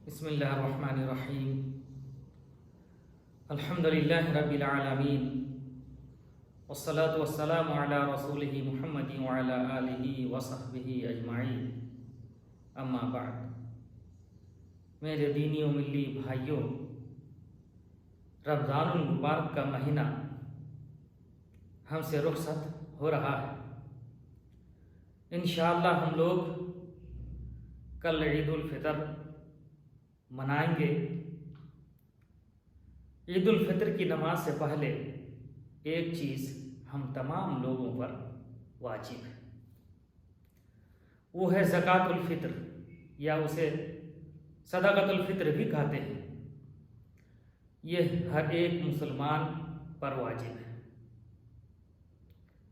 بسم اللہ الرحمن الرحیم الحمد للہ رب العالمین والصلاة والسلام علی رسولہ محمد وعلی آلہ وصحبہ اجمعین، اما بعد۔ میرے دینی و ملی بھائیوں، رمضان المبارک کا مہینہ ہم سے رخصت ہو رہا ہے۔ انشاءاللہ ہم لوگ کل عید الفطر منائیں گے۔ عید الفطر کی نماز سے پہلے ایک چیز ہم تمام لوگوں پر واجب ہے، وہ ہے زکوٰۃ الفطر، یا اسے صدقۃ الفطر بھی کہتے ہیں۔ یہ ہر ایک مسلمان پر واجب ہے،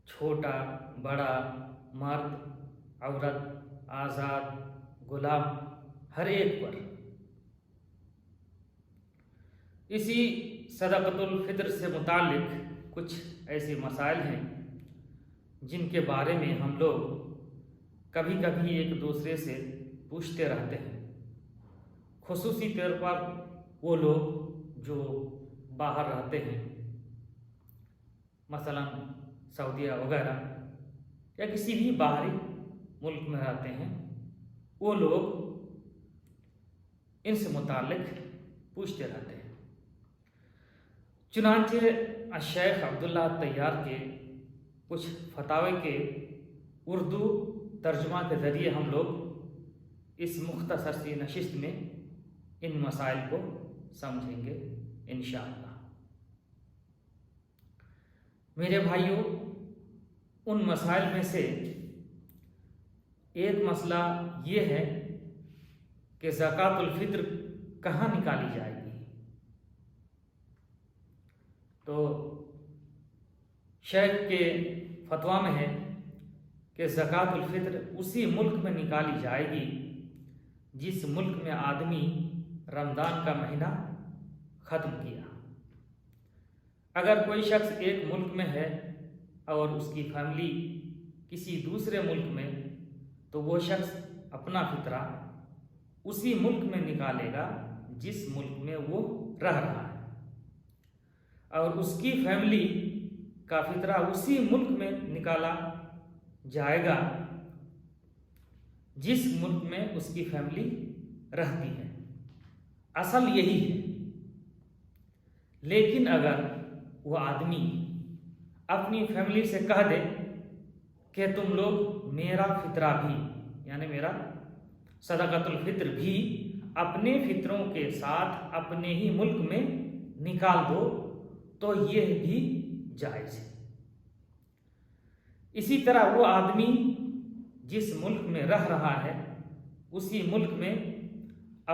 چھوٹا بڑا، مرد عورت، آزاد غلام، ہر ایک پر۔ اسی صدقۃ الفطر سے متعلق کچھ ایسے مسائل ہیں جن کے بارے میں ہم لوگ کبھی کبھی ایک دوسرے سے پوچھتے رہتے ہیں، خصوصی طور پر وہ لوگ جو باہر رہتے ہیں، مثلا سعودیہ وغیرہ یا کسی بھی باہری ملک میں رہتے ہیں، وہ لوگ ان سے متعلق پوچھتے رہتے ہیں۔ چنانچہ الشیخ عبداللہ طیار کے کچھ فتاوی کے اردو ترجمہ کے ذریعے ہم لوگ اس مختصر سی نشست میں ان مسائل کو سمجھیں گے انشاءاللہ۔ میرے بھائیوں، ان مسائل میں سے ایک مسئلہ یہ ہے کہ زکوٰۃ الفطر کہاں نکالی جائے گی۔ تو شیخ کے فتویٰ میں ہے کہ زکوٰۃ الفطر اسی ملک میں نکالی جائے گی جس ملک میں آدمی رمضان کا مہینہ ختم کیا۔ اگر کوئی شخص ایک ملک میں ہے اور اس کی فیملی کسی دوسرے ملک میں، تو وہ شخص اپنا فطرہ اسی ملک میں نکالے گا جس ملک میں وہ رہ رہا ہے، اور اس کی فیملی کا فطرہ اسی ملک میں نکالا جائے گا جس ملک میں اس کی فیملی رہتی ہے۔ اصل یہی ہے۔ لیکن اگر وہ آدمی اپنی فیملی سے کہہ دے کہ تم لوگ میرا فطرہ بھی، یعنی میرا صدقۃ الفطر بھی اپنے فطروں کے ساتھ اپنے ہی ملک میں نکال دو، تو یہ بھی جائز ہے۔ اسی طرح وہ آدمی جس ملک میں رہ رہا ہے اسی ملک میں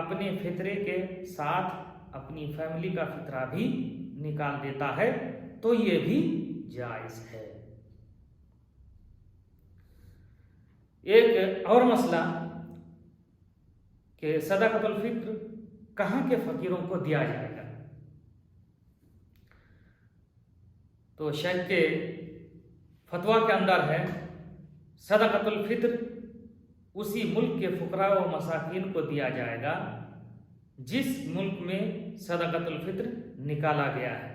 اپنے فطرے کے ساتھ اپنی فیملی کا فطرہ بھی نکال دیتا ہے، تو یہ بھی جائز ہے۔ ایک اور مسئلہ کہ صدقۃ الفطر کہاں کے فقیروں کو دیا جائے گا۔ تو شیخ کے فتویٰ کے اندر ہے صدقۃ الفطر اسی ملک کے فقراء و مساکین کو دیا جائے گا جس ملک میں صدقۃ الفطر نکالا گیا ہے،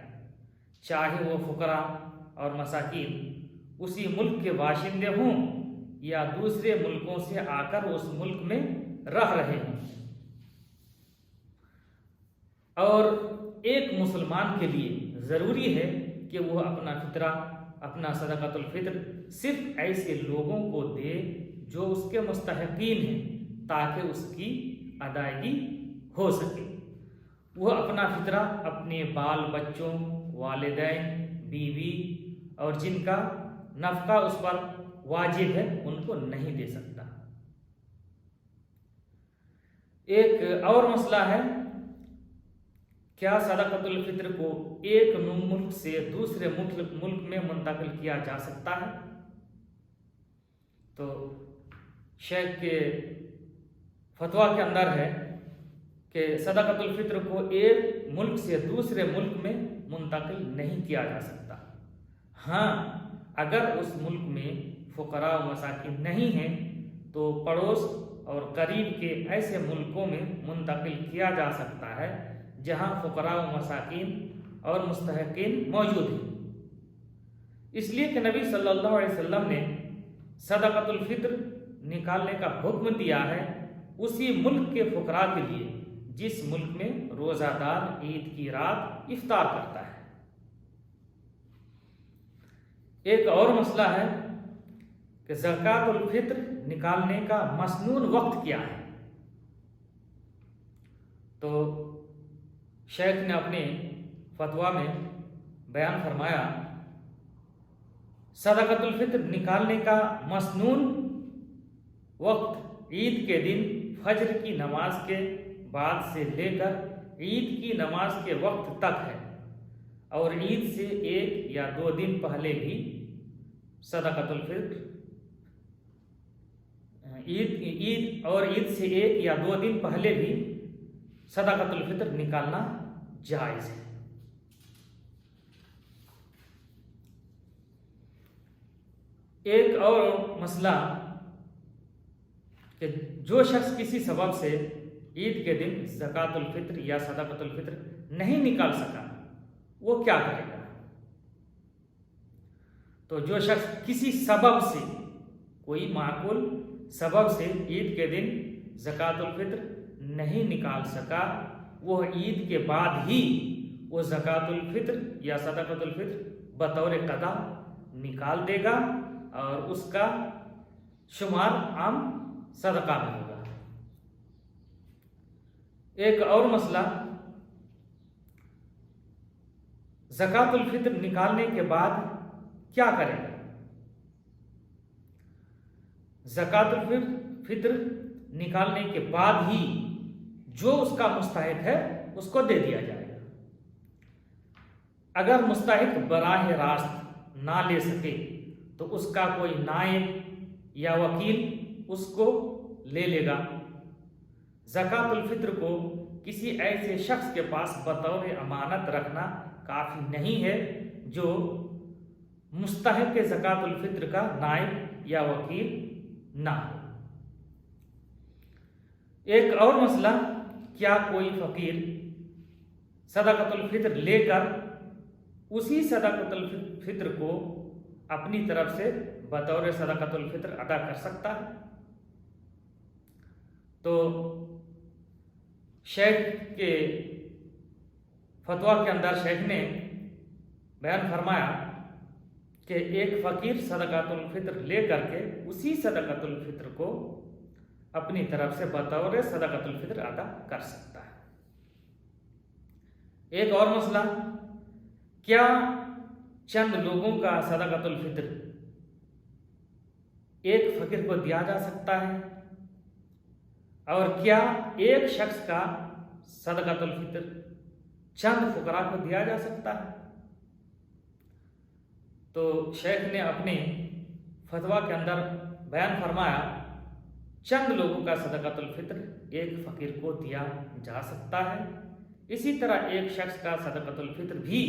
چاہے وہ فقراء اور مساکین اسی ملک کے باشندے ہوں یا دوسرے ملکوں سے آ کر اس ملک میں رہ رہے ہوں۔ اور ایک مسلمان کے لیے ضروری ہے کہ وہ اپنا فطرہ، اپنا صدقۃ الفطر صرف ایسے لوگوں کو دے جو اس کے مستحقین ہیں، تاکہ اس کی ادائیگی ہو سکے۔ وہ اپنا فطرہ اپنے بال بچوں، والدین، بیوی اور جن کا نفقہ اس پر واجب ہے ان کو نہیں دے سکتا۔ ایک اور مسئلہ ہے، کیا صدقۃ الفطر کو ایک ملک سے دوسرے ملک میں منتقل کیا جا سکتا ہے؟ تو شیخ کے فتویٰ کے اندر ہے کہ صدقۃ الفطر کو ایک ملک سے دوسرے ملک میں منتقل نہیں کیا جا سکتا۔ ہاں، اگر اس ملک میں فقراء و مساکین نہیں ہیں تو پڑوس اور قریب کے ایسے ملکوں میں منتقل کیا جا سکتا ہے جہاں فقراء و مساکین اور مستحقین موجود ہیں۔ اس لیے کہ نبی صلی اللہ علیہ وسلم نے صدقۃ الفطر نکالنے کا حکم دیا ہے اسی ملک کے فقراء کے لیے جس ملک میں روزہ دار عید کی رات افطار کرتا ہے۔ ایک اور مسئلہ ہے کہ زکوٰۃ الفطر نکالنے کا مسنون وقت کیا ہے؟ تو شیخ نے اپنے فتویٰ میں بیان فرمایا، صدقۃ الفطر نکالنے کا مسنون وقت عید کے دن فجر کی نماز کے بعد سے لے کر عید کی نماز کے وقت تک ہے، اور عید سے 1 یا 2 دن پہلے بھی صدقۃ الفطر عید سے 1 یا 2 دن پہلے بھی صدقۃ الفطر نکالنا جائز ہے۔ ایک اور مسئلہ کہ جو شخص کسی سبب سے عید کے دن زکوٰۃ الفطر یا صدقۃ الفطر نہیں نکال سکا وہ کیا کرے گا؟ تو جو شخص کسی سبب سے، کوئی معقول سبب سے عید کے دن زکوٰۃ الفطر نہیں نکال سکا، وہ عید کے بعد ہی وہ زکوٰۃ الفطر یا صدقۃ الفطر بطور قضا نکال دے گا اور اس کا شمار عام صدقہ میں ہوگا۔ ایک اور مسئلہ، زکوٰۃ الفطر نکالنے کے بعد کیا کرے گا؟ زکوٰۃ الفطر نکالنے کے بعد ہی جو اس کا مستحق ہے اس کو دے دیا جائے گا۔ اگر مستحق براہ راست نہ لے سکے تو اس کا کوئی نائب یا وکیل اس کو لے لے گا۔ زکوٰۃ الفطر کو کسی ایسے شخص کے پاس بطور امانت رکھنا کافی نہیں ہے جو مستحق زکوٰۃ الفطر کا نائب یا وکیل نہ ہو۔ ایک اور مسئلہ، کیا کوئی فقیر صدقۃ الفطر لے کر اسی صدقۃ الفطر کو اپنی طرف سے بطور صدقۃ الفطر ادا کر سکتا ہے؟ تو شیخ کے فتویٰ کے اندر شیخ نے بیان فرمایا کہ ایک فقیر صدقۃ الفطر لے کر کے اسی صدقۃ الفطر کو اپنی طرف سے بطور صدقۃ الفطر ادا کر سکتا ہے۔ ایک اور مسئلہ، کیا چند لوگوں کا صدقۃ الفطر ایک فقیر کو دیا جا سکتا ہے، اور کیا ایک شخص کا صدقۃ الفطر چند فقراء کو دیا جا سکتا ہے؟ تو شیخ نے اپنے فتویٰ کے اندر بیان فرمایا، چند لوگوں کا صدقۃ الفطر ایک فقیر کو دیا جا سکتا ہے، اسی طرح ایک شخص کا صدقۃ الفطر بھی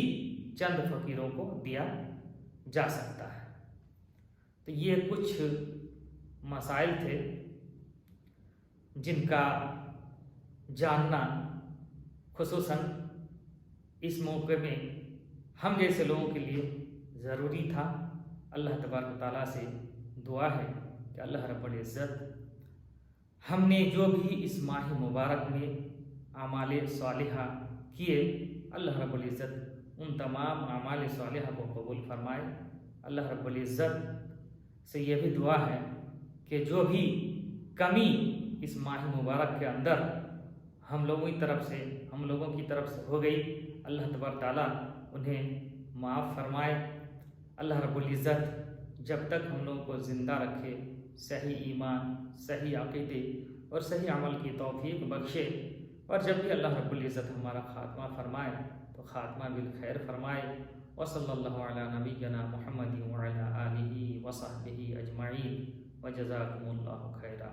چند فقیروں کو دیا جا سکتا ہے۔ تو یہ کچھ مسائل تھے جن کا جاننا خصوصاً اس موقع میں ہم جیسے لوگوں کے لیے ضروری تھا۔ اللہ تبارک و تعالیٰ سے دعا ہے کہ اللہ رب العزت ہم نے جو بھی اس ماہ مبارک میں اعمال صالحہ کیے، اللہ رب العزت ان تمام اعمال صالحہ کو قبول فرمائے۔ اللہ رب العزت سے یہ بھی دعا ہے کہ جو بھی کمی اس ماہ مبارک کے اندر ہم لوگوں کی طرف سے ہو گئی، اللہ تبارک تعالیٰ انہیں معاف فرمائے۔ اللہ رب العزت جب تک ہم لوگوں کو زندہ رکھے، صحیح ایمان، صحیح عقیدے اور صحیح عمل کی توفیق بخشے، اور جب بھی اللہ رب العزت ہمارا خاتمہ فرمائے تو خاتمہ بالخیر فرمائے۔ وصلی اللہ علی نبینا محمد وعلی آلہ وصحبہ اجمعین وجزاکم اللہ خیرا۔